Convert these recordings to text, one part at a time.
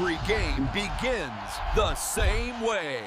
Every game begins the same way.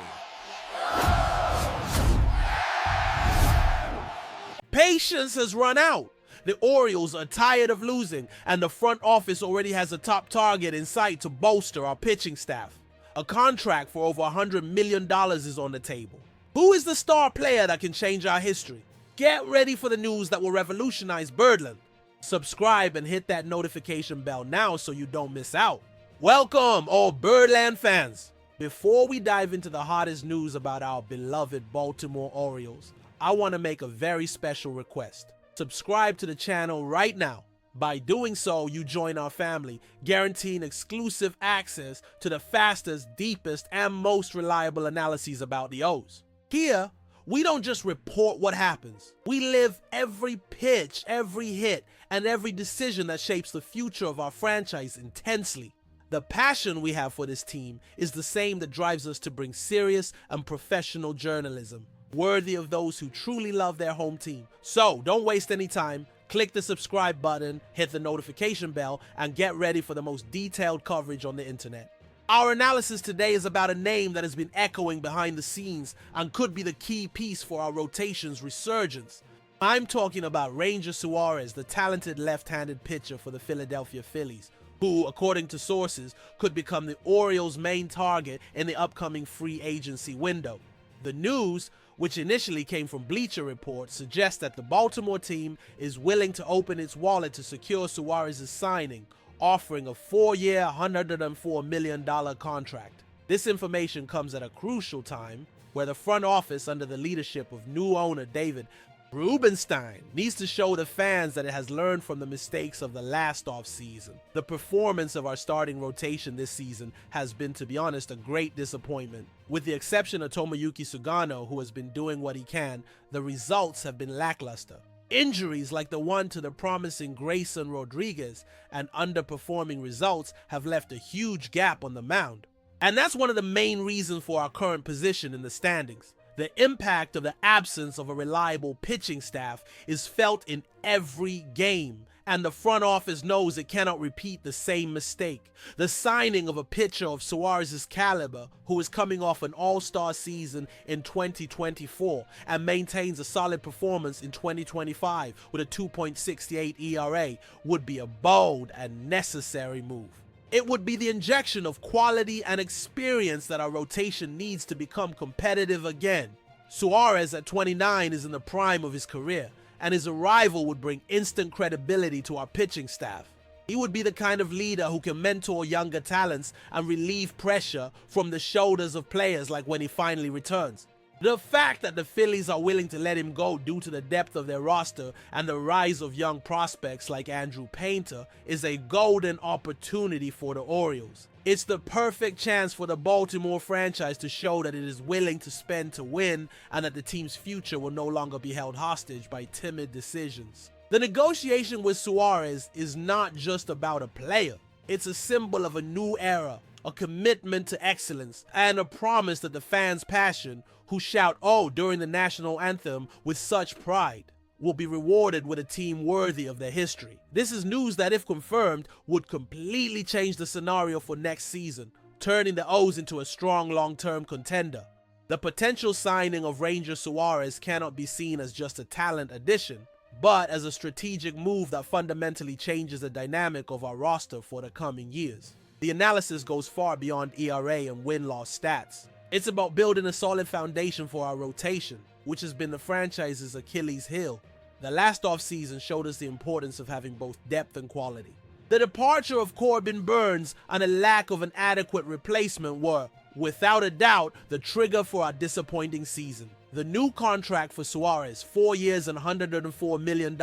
Patience has run out. The Orioles are tired of losing, and the front office already has a top target in sight to bolster our pitching staff. A contract for over $100 million is on the table. Who is the star player that can change our history? Get ready for the news that will revolutionize Birdland. Subscribe and hit that notification bell now so you don't miss out. Welcome, all Birdland fans. Before we dive into the hottest news about our beloved Baltimore Orioles, I want to make a very special request. Subscribe to the channel right now. By doing so, you join our family, guaranteeing exclusive access to the fastest, deepest, and most reliable analyses about the O's. Here, we don't just report what happens. We live every pitch, every hit, and every decision that shapes the future of our franchise intensely. The passion we have for this team is the same that drives us to bring serious and professional journalism, worthy of those who truly love their home team. So don't waste any time. Click the subscribe button, hit the notification bell, and get ready for the most detailed coverage on the internet. Our analysis today is about a name that has been echoing behind the scenes and could be the key piece for our rotation's resurgence. I'm talking about Ranger Suarez, the talented left-handed pitcher for the Philadelphia Phillies, who, according to sources, could become the Orioles' main target in the upcoming free agency window. The news, which initially came from Bleacher Report, suggests that the Baltimore team is willing to open its wallet to secure Suarez's signing, offering a 4-year, $104 million contract. This information comes at a crucial time where the front office, under the leadership of new owner David Rubenstein, needs to show the fans that it has learned from the mistakes of the last offseason. The performance of our starting rotation this season has been, to be honest, a great disappointment. With the exception of Tomoyuki Sugano, who has been doing what he can, the results have been lackluster. Injuries like the one to the promising Grayson Rodriguez and underperforming results have left a huge gap on the mound. And that's one of the main reasons for our current position in the standings. The impact of the absence of a reliable pitching staff is felt in every game, and the front office knows it cannot repeat the same mistake. The signing of a pitcher of Suarez's caliber, who is coming off an all-star season in 2024 and maintains a solid performance in 2025 with a 2.68 ERA, would be a bold and necessary move. It would be the injection of quality and experience that our rotation needs to become competitive again. Suarez at 29 is in the prime of his career, and his arrival would bring instant credibility to our pitching staff. He would be the kind of leader who can mentor younger talents and relieve pressure from the shoulders of players like when he finally returns. The fact that the Phillies are willing to let him go due to the depth of their roster and the rise of young prospects like Andrew Painter is a golden opportunity for the Orioles. It's the perfect chance for the Baltimore franchise to show that it is willing to spend to win and that the team's future will no longer be held hostage by timid decisions. The negotiation with Suarez is not just about a player. It's a symbol of a new era, a commitment to excellence, and a promise that the fans' passion, who shout "Oh" during the national anthem with such pride, will be rewarded with a team worthy of their history. This is news that, if confirmed, would completely change the scenario for next season, turning the O's into a strong long-term contender. The potential signing of Ranger Suarez cannot be seen as just a talent addition, but as a strategic move that fundamentally changes the dynamic of our roster for the coming years. The analysis goes far beyond ERA and win-loss stats. It's about building a solid foundation for our rotation, which has been the franchise's Achilles heel. The last offseason showed us the importance of having both depth and quality. The departure of Corbin Burnes and a lack of an adequate replacement were, without a doubt, the trigger for our disappointing season. The new contract for Suarez, 4 years and $104 million,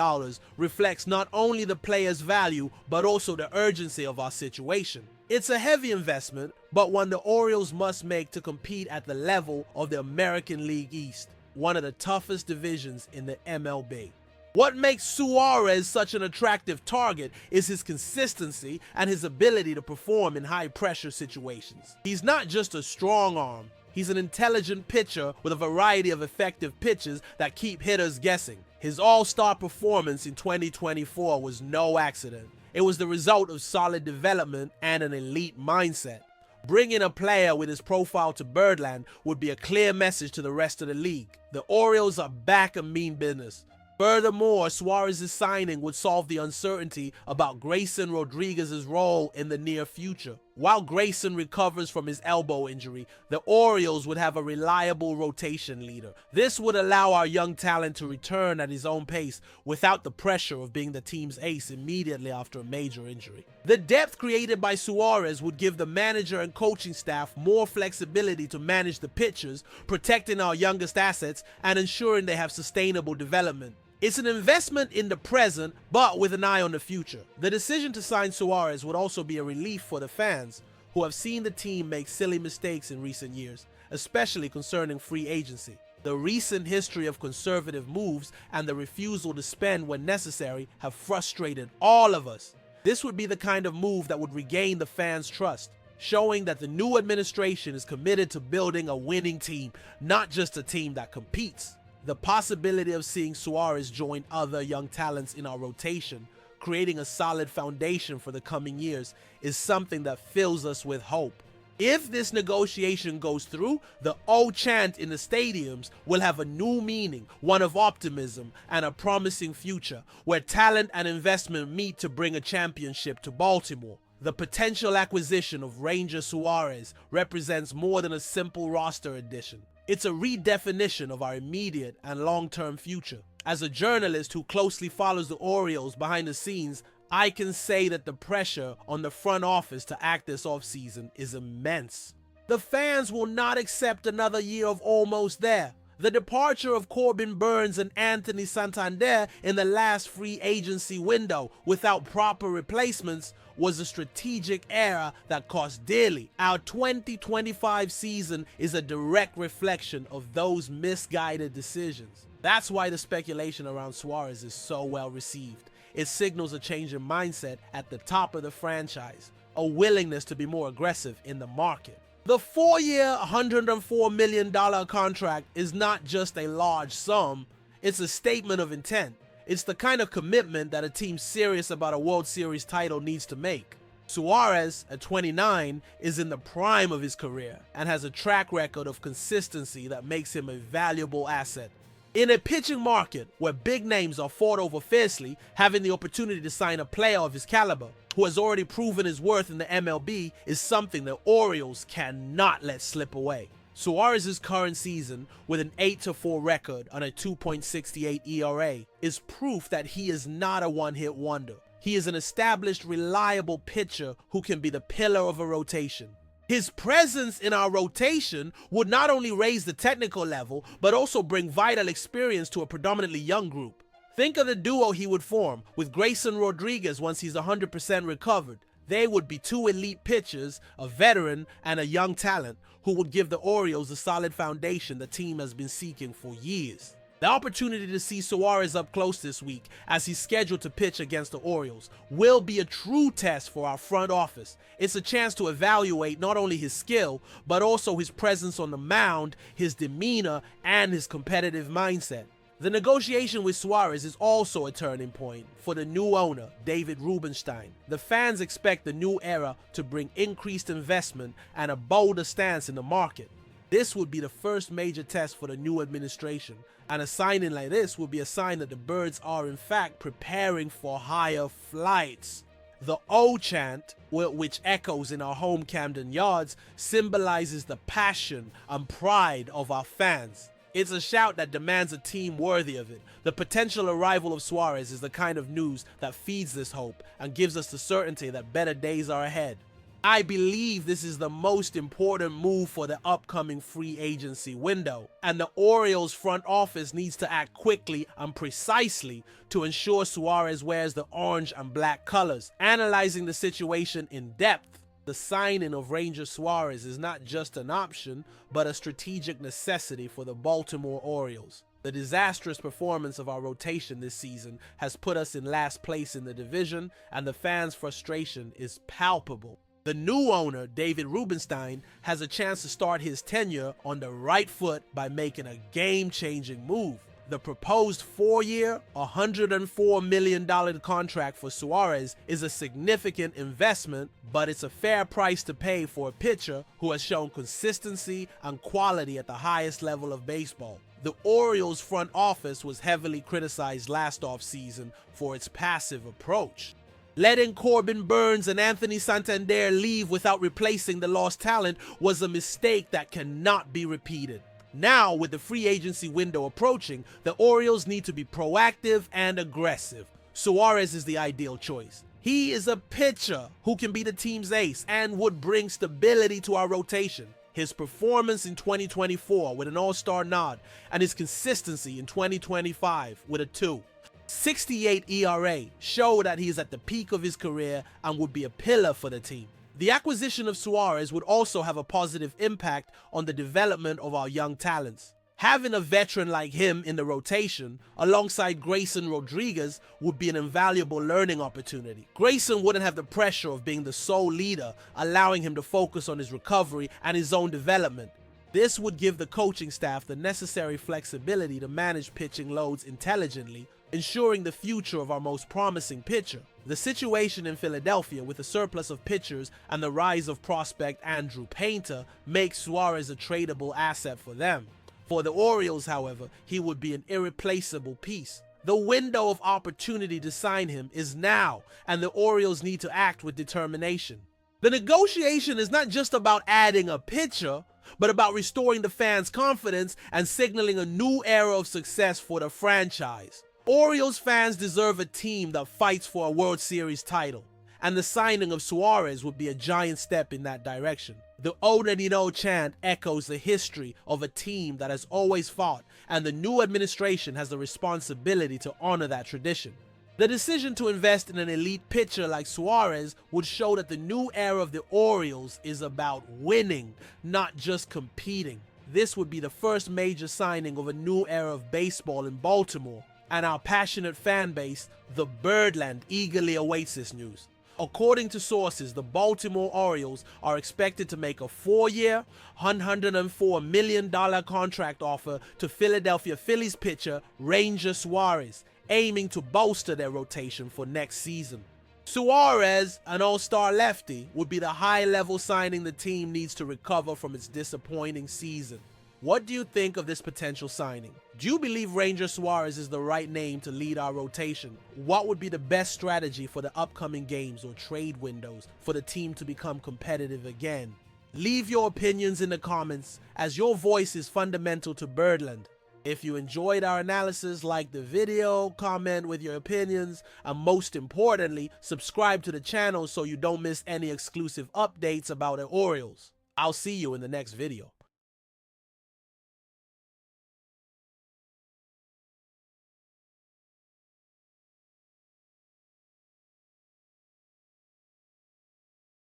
reflects not only the player's value, but also the urgency of our situation. It's a heavy investment, but one the Orioles must make to compete at the level of the American League East, one of the toughest divisions in the MLB. What makes Suarez such an attractive target is his consistency and his ability to perform in high-pressure situations. He's not just a strong arm. He's an intelligent pitcher with a variety of effective pitches that keep hitters guessing. His all-star performance in 2024 was no accident. It was the result of solid development and an elite mindset. Bringing a player with his profile to Birdland would be a clear message to the rest of the league. The Orioles are back and mean business. Furthermore, Suarez's signing would solve the uncertainty about Grayson Rodriguez's role in the near future. While Grayson recovers from his elbow injury, the Orioles would have a reliable rotation leader. This would allow our young talent to return at his own pace without the pressure of being the team's ace immediately after a major injury. The depth created by Suarez would give the manager and coaching staff more flexibility to manage the pitchers, protecting our youngest assets and ensuring they have sustainable development. It's an investment in the present, but with an eye on the future. The decision to sign Suarez would also be a relief for the fans who have seen the team make silly mistakes in recent years, especially concerning free agency. The recent history of conservative moves and the refusal to spend when necessary have frustrated all of us. This would be the kind of move that would regain the fans' trust, showing that the new administration is committed to building a winning team, not just a team that competes. The possibility of seeing Suarez join other young talents in our rotation, creating a solid foundation for the coming years, is something that fills us with hope. If this negotiation goes through, the O chant in the stadiums will have a new meaning, one of optimism and a promising future, where talent and investment meet to bring a championship to Baltimore. The potential acquisition of Ranger Suarez represents more than a simple roster addition. It's a redefinition of our immediate and long-term future. As a journalist who closely follows the Orioles behind the scenes, I can say that the pressure on the front office to act this offseason is immense. The fans will not accept another year of almost there. The departure of Corbin Burnes and Anthony Santander in the last free agency window without proper replacements was a strategic error that cost dearly. Our 2025 season is a direct reflection of those misguided decisions. That's why the speculation around Suarez is so well received. It signals a change in mindset at the top of the franchise, a willingness to be more aggressive in the market. The 4-year, $104 million contract is not just a large sum, it's a statement of intent. It's the kind of commitment that a team serious about a World Series title needs to make. Suarez, at 29, is in the prime of his career and has a track record of consistency that makes him a valuable asset. In a pitching market where big names are fought over fiercely, having the opportunity to sign a player of his caliber, who has already proven his worth in the MLB, is something the Orioles cannot let slip away. Suarez's current season, with an 8-4 record on a 2.68 ERA, is proof that he is not a one-hit wonder. He is an established, reliable pitcher who can be the pillar of a rotation. His presence in our rotation would not only raise the technical level, but also bring vital experience to a predominantly young group. Think of the duo he would form with Grayson Rodriguez once he's 100% recovered. They would be two elite pitchers, a veteran and a young talent, who would give the Orioles the solid foundation the team has been seeking for years. The opportunity to see Suarez up close this week, as he's scheduled to pitch against the Orioles, will be a true test for our front office. It's a chance to evaluate not only his skill, but also his presence on the mound, his demeanor, and his competitive mindset. The negotiation with Suarez is also a turning point for the new owner, David Rubenstein. The fans expect the new era to bring increased investment and a bolder stance in the market. This would be the first major test for the new administration, and a signing like this would be a sign that the Birds are in fact preparing for higher flights. The O chant, which echoes in our home Camden Yards, symbolizes the passion and pride of our fans. It's a shout that demands a team worthy of it. The potential arrival of Suarez is the kind of news that feeds this hope and gives us the certainty that better days are ahead. I believe this is the most important move for the upcoming free agency window, and the Orioles front office needs to act quickly and precisely to ensure Suarez wears the orange and black colors. Analyzing the situation in depth, the signing of Ranger Suarez is not just an option, but a strategic necessity for the Baltimore Orioles. The disastrous performance of our rotation this season has put us in last place in the division, and the fans' frustration is palpable. The new owner, David Rubenstein, has a chance to start his tenure on the right foot by making a game-changing move. The proposed 4-year, $104 million contract for Suarez is a significant investment, but it's a fair price to pay for a pitcher who has shown consistency and quality at the highest level of baseball. The Orioles front office was heavily criticized last offseason for its passive approach. Letting Corbin Burnes and Anthony Santander leave without replacing the lost talent was a mistake that cannot be repeated. Now, with the free agency window approaching, the Orioles need to be proactive and aggressive. Suarez is the ideal choice. He is a pitcher who can be the team's ace and would bring stability to our rotation. His performance in 2024 with an all-star nod and his consistency in 2025 with a 2.68 ERA show that he is at the peak of his career and would be a pillar for the team. The acquisition of Suarez would also have a positive impact on the development of our young talents. Having a veteran like him in the rotation, alongside Grayson Rodriguez, would be an invaluable learning opportunity. Grayson wouldn't have the pressure of being the sole leader, allowing him to focus on his recovery and his own development. This would give the coaching staff the necessary flexibility to manage pitching loads intelligently, ensuring the future of our most promising pitcher. The situation in Philadelphia with a surplus of pitchers and the rise of prospect Andrew Painter makes Suarez a tradable asset for them. For the Orioles, however, he would be an irreplaceable piece. The window of opportunity to sign him is now, and the Orioles need to act with determination. The negotiation is not just about adding a pitcher, but about restoring the fans' confidence and signaling a new era of success for the franchise. Orioles fans deserve a team that fights for a World Series title, and the signing of Suarez would be a giant step in that direction. The Odinino chant echoes the history of a team that has always fought, and the new administration has the responsibility to honor that tradition. The decision to invest in an elite pitcher like Suarez would show that the new era of the Orioles is about winning, not just competing. This would be the first major signing of a new era of baseball in Baltimore, and our passionate fan base, the Birdland, eagerly awaits this news. According to sources, the Baltimore Orioles are expected to make a 4-year, $104 million contract offer to Philadelphia Phillies pitcher Ranger Suarez, aiming to bolster their rotation for next season. Suarez, an all-star lefty, would be the high-level signing the team needs to recover from its disappointing season. What do you think of this potential signing? Do you believe Ranger Suarez is the right name to lead our rotation? What would be the best strategy for the upcoming games or trade windows for the team to become competitive again? Leave your opinions in the comments, as your voice is fundamental to Birdland. If you enjoyed our analysis, like the video, comment with your opinions, and most importantly, subscribe to the channel so you don't miss any exclusive updates about the Orioles. I'll see you in the next video.